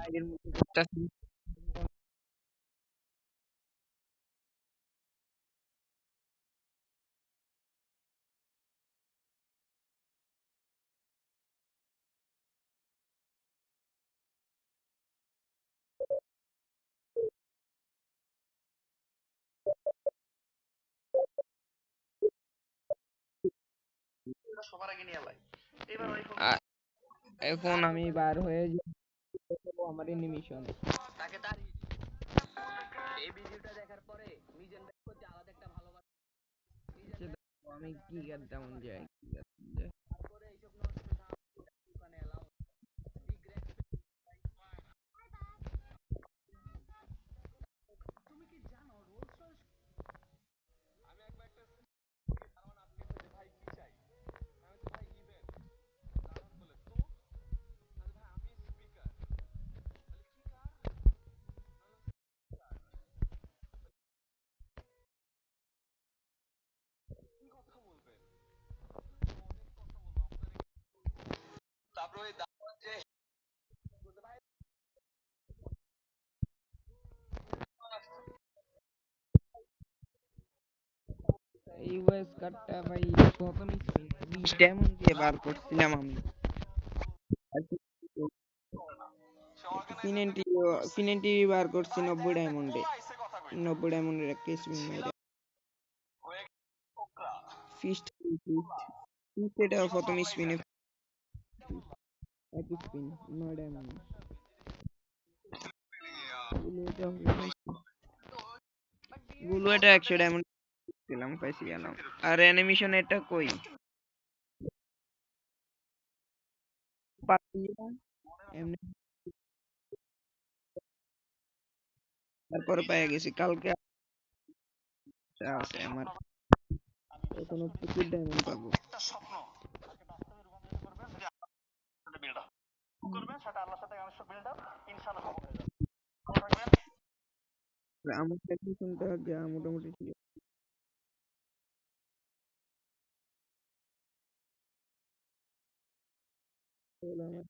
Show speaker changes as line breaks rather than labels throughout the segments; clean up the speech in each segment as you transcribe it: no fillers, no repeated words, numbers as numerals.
আগের মতো করতেছি। আ- এখন আমি বার হয়ে যাবো আমার অ্যানিমেশন। আমি কি করতাম যাই কি করতাম যাই। ইউএস কার্ডটা ভাই প্রথম স্পিন 20 ডায়মন্ড দিয়ে বার করছিলাম আমি। ফিনেন্টি ফিনেন্টি বার করছি 90 ডায়মন্ডে, 90 ডায়মন্ডের একটা স্পিন মাইরা ফিস্ট ফিস্ট এটা প্রথম স্পিনে এক স্পিন 9 ডায়মন্ড। গুলো এটা 100 ডায়মন্ড দিলাম পাইছি গেলাম। আর অ্যানিমেশন এটা কই পাচ্ছি না, এমনি তারপরে পেয়ে গেছি কালকে আছে আমার এখনো প্রচুর ডায়মন্ড পাবো। আমার অ্যানিমেশনটা যা মোটামুটি ঠিক আছে আমার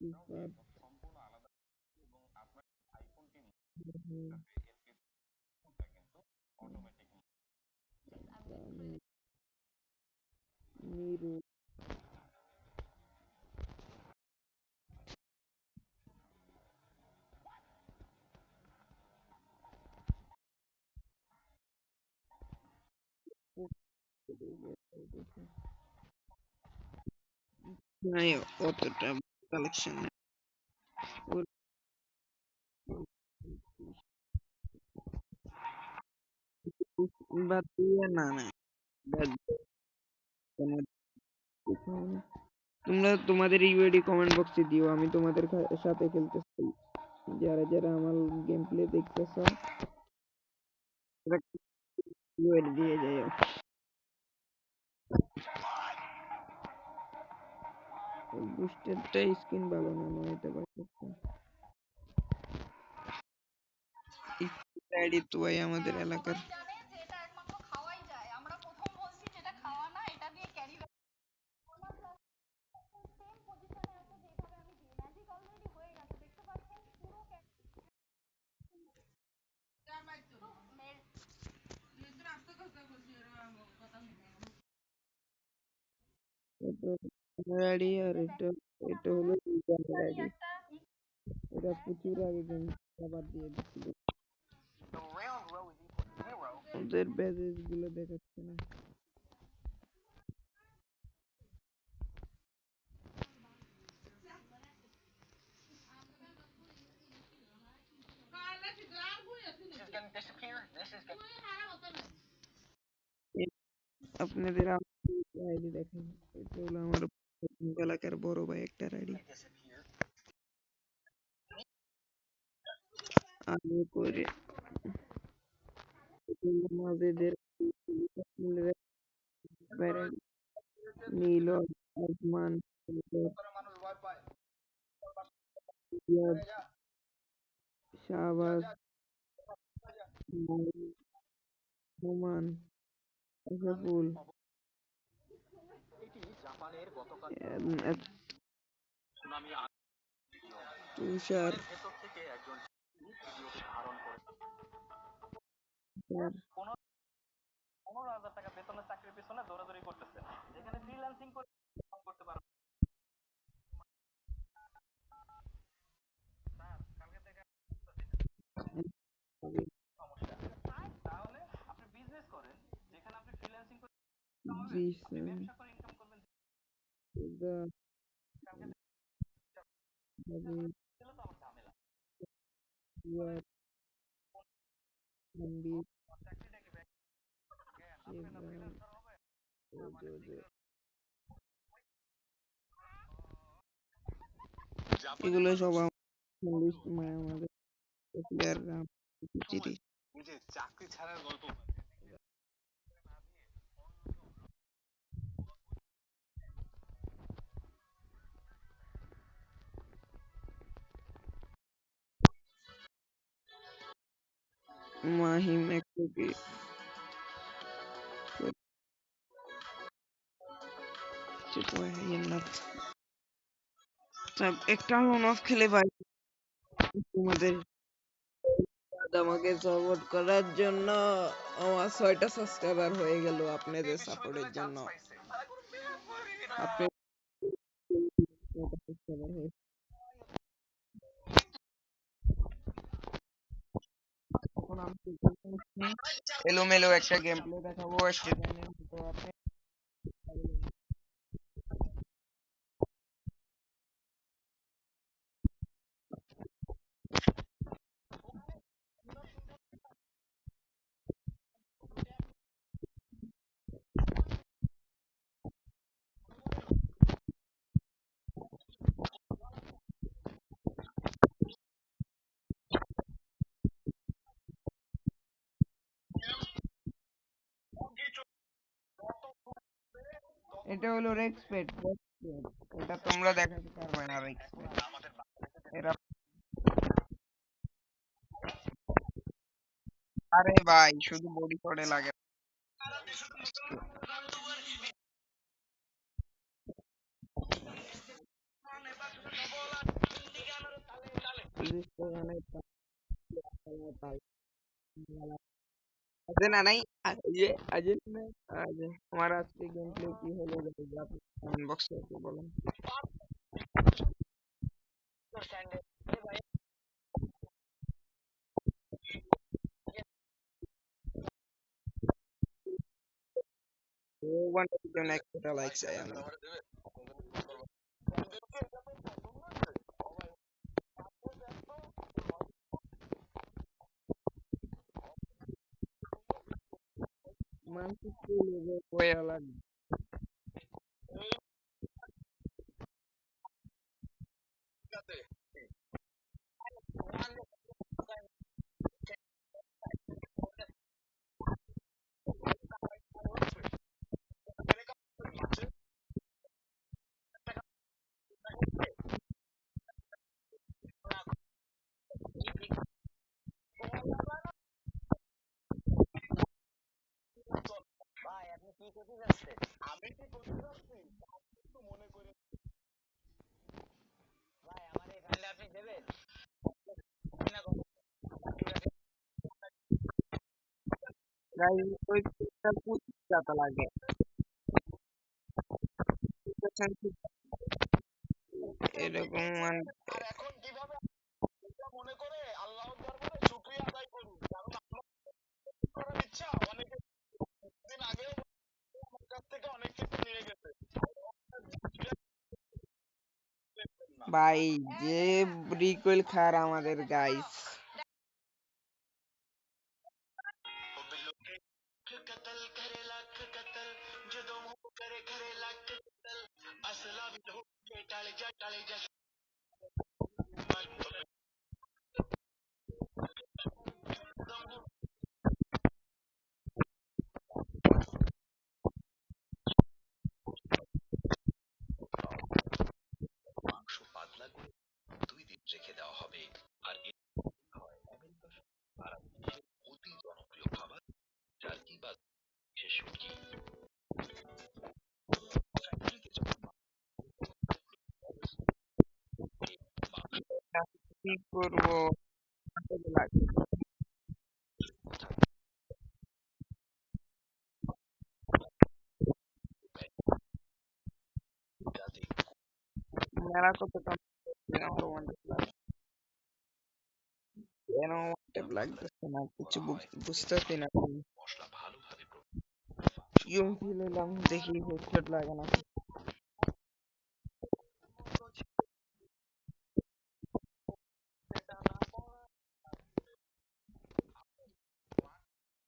সুপার নিরু নাই অতটা কালেকশন বাদ দিয়ে না না বাদ দিয়ে না। তোমরা তোমাদের ইউআইডি কমেন্ট বক্সে দিও, আমি তোমাদের সাথে খেলতে চাই। যারা যারা আমার গেম প্লে দেখতেছো ইউআইডি দিয়ে যাও। বুস্টারটা স্কিন ভালো না, নয় এটা বাকি আইডি তো ভাই আমাদের এলাকার এটা গাড়ি আর এটা এটা হলো দুইটার গাড়ি। এরা প্রচুর আগে গেম আবার দিয়ে দিচ্ছিল। ওদের ব্যাজেস গুলো দেখাচ্ছে না। আপনাদের আইডি দেখেন, এটা হলো আমার এলাকার বড় ভাই একটা আইডি। আগে করে মাঝেদের নীল আসমান ইয়াদ শাহবাজ হুমান আশরাফুল তুষার জিসান সুগা হাবিব ইয়াদ মনবীর ইব্রাহিম এগুলো সব লিস্ট আমাদের প্লেয়াররা চিঠি মাহিম একটুকি একটা লোন অফ খেলে ভাই তোমাদের আমাকে সাপোর্ট করার জন্য আমার 6টা সাবস্ক্রাইবার হয়ে গেল আপনাদের সাপোর্টের জন্য। আপনি এখন আমি এলোমেলো একটা গেম প্লে দেখাবো স্টেডিয়ামে, তো আপনি এটা হলো রেক্সপেট, এটা তোমরা দেখাতে পারবে না রেক্সপেট। এরা আরে ভাই শুধু বডি শটে লাগে। আছে না নাই যে আজে না আজে আমার আজকে গেম প্লে কি হলো কমেন্ট বক্সে একটু বলেন। ওয়ান জন একটা লাইক চাই আমি। মানসিক লেভেল হয়ে লাগে। গাইস ওই পিকটা 25 টাকা লাগে। এরকম মানে ভাই যে রিকোয়েল খার আমাদের গাইস কি করবো মেলা কত টাকা আমার ওয়ান কেন ওয়ান লাগতেছে না কিছু বুঝতেছি না ইউম খেলাম দেখি হেডশট লাগে না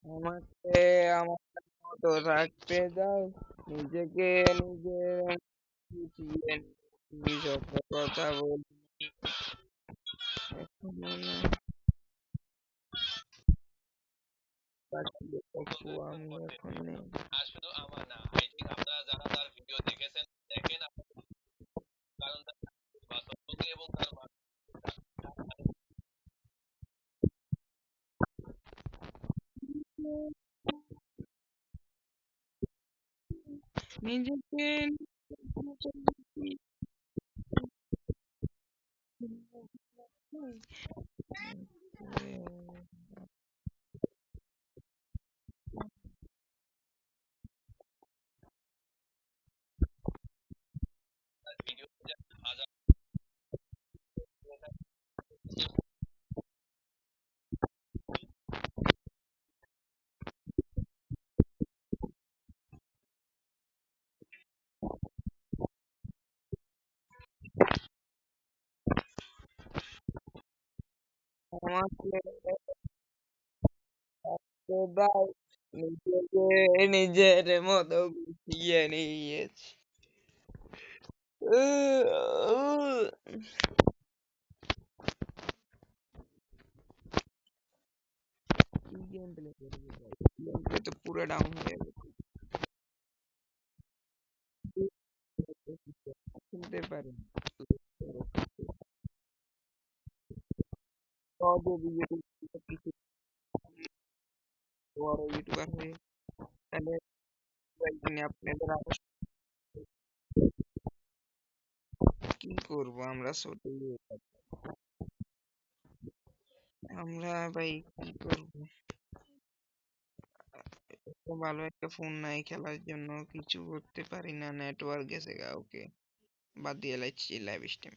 আমাকে আমার মতো রাখতে দাও নিজেকে নিজে বুঝিয়ে নিজের কথা বলি এখন মনে পাচ্ছি আমি এখন নেই নিজেকে আমাকে রাখতে দাও নিজেকে নিজের মতো গুছিয়ে নিয়েছি কি গেম প্লে করবো ভাই গেম প্লে তো পুরো ডাউন হয়ে গেছে শুনতে পারেন সব ইউটিউব কিছু বড় ইউটিউবার হয়ে তাহলে কয়েকদিনে আপনাদের আরো কি করব আমরা ছোট আমরা ভাই কি করব এত ভালো একটা ফোন নাই খেলার জন্য কিছু করতে পারি না নেটওয়ার্ক গেছে গা ওকে বাদ দিয়ে লাইছি লাইভ স্ট্রিম